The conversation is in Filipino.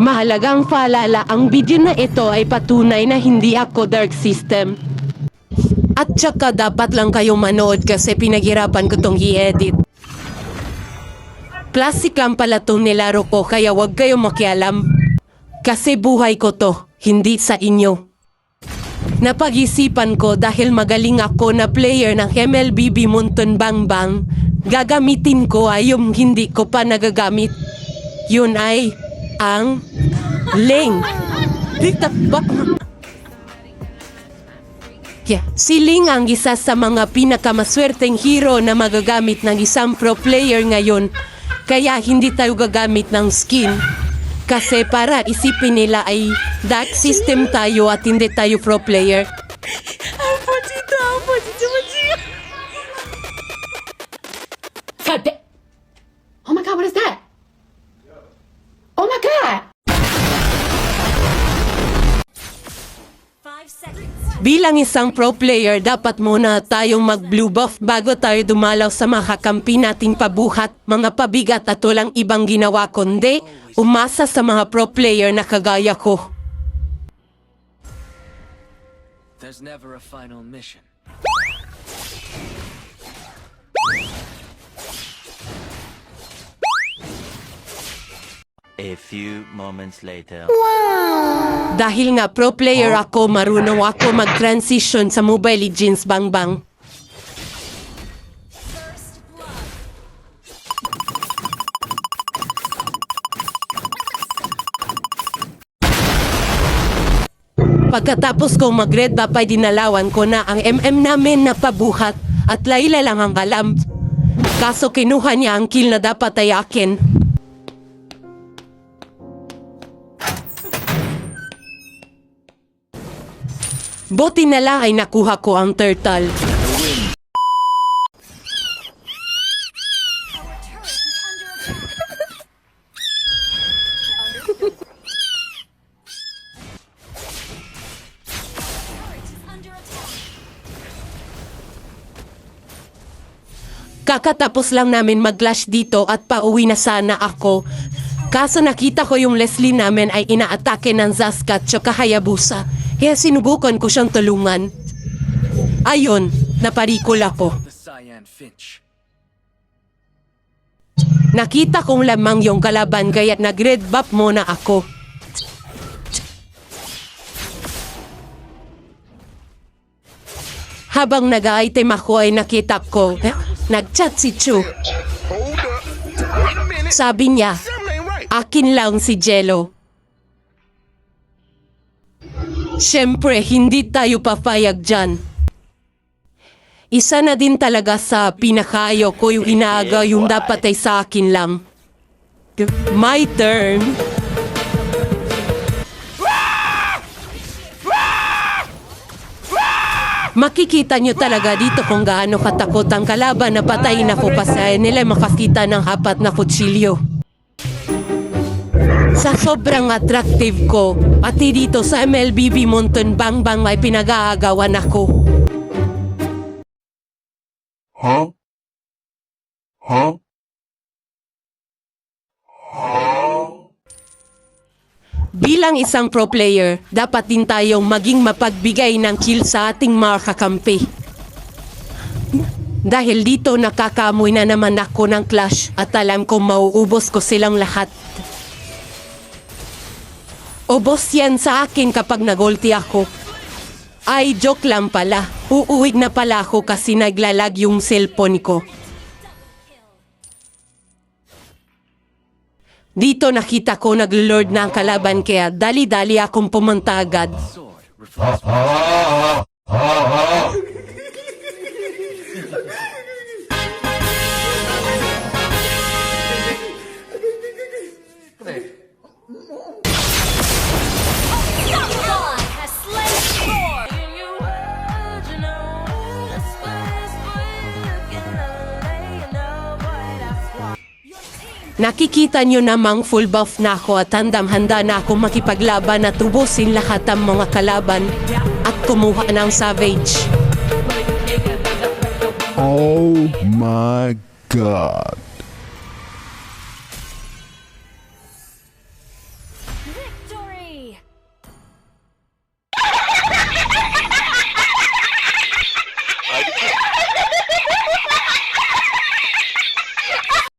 Mahalagang paalala, ang video na ito ay patunay na hindi ako dark system. At saka dapat lang kayo manood kasi pinaghirapan ko tong i-edit. Plastic lang pala tong nilaro ko kaya wag kayo makialam. Kasi buhay ko to, hindi sa inyo. Napag-isipan ko dahil magaling ako na player ng MLBB Mountain Bang Bang, gagamitin ko ay yung hindi ko pa nagagamit. Yun ay ang Ling. Si Ling ang isa sa mga pinakamaswerteng hero na magagamit ng isang pro player ngayon. Kaya hindi tayo gagamit ng skin. Kasi para isipin nila ay dark system tayo at hindi tayo pro player. God da- Oh my god, what is that? Oh my god! 5 seconds. Bilang isang pro player, dapat muna tayong mag-blue buff bago tayo dumalaw sa mga kakampi nating pabuhat, mga pabigat at walang ibang ginawa kundi umasa sa mga pro player na kagaya ko. There's never a final mission. A few moments later. Dahil nga pro player ako, marunong ako mag-transition sa Mobile Legends Bang Bang. First blood. Pagkatapos kong mag-red buff ay dinalawan ko na ang MM namin na pabuhat at Layla lang ang alam. Kaso kinuha niya ang kill na dapat ay akin. Buti na lang ay nakuha ko ang turtle. Our turret is under attack. Understood. Turret is under attack. Kakatapos lang namin mag-clash dito at pauwi na sana ako. Kaso nakita ko yung Leslie namin ay inaatake ng Zaskat tsaka Hayabusa. Kaya sinubukan ko siyang tulungan. Ayon, naparikol ako. The Cyan Finch. Nakita kong lamang yung kalaban kaya nag-red buff muna ako. Habang nag-item ako ay nakita ko, nag-chat si Chu. Sabi niya, akin lang si Jello. Siyempre, hindi tayo papayag dyan. Isa na din talaga sa pinakayo ko yung inaaga yung dapat ay sa akin lang. My turn. Makikita nyo talaga dito kung gaano katakot ang kalaban na patayin ako kasi nila makakita ng apat na kutsilyo. Sa sobrang attractive ko, pati dito sa MLBB Mountain Bang Bang ay pinag-aagawan ako. Huh? Huh? Bilang isang pro player, dapat din tayong maging mapagbigay ng kill sa ating mga kakampi. Dahil dito nakakamoy na naman ako ng clash at alam kong mauubos ko silang lahat. Ubos yan sa akin kapag nagulti ako. Ay, joke lang pala. Uuwig na pala ako kasi naglalag yung cellphone ko. Dito nakita ko nag-lord na ang kalaban kaya dali-dali akong pumunta agad. Sword reflects. Someone has slain Thor. Nakikita nyo namang full buff na ako at handang-handa na ako makipaglaban at ubusin lahat ang mga kalaban at kumuha ng Savage. Oh my God. Victory!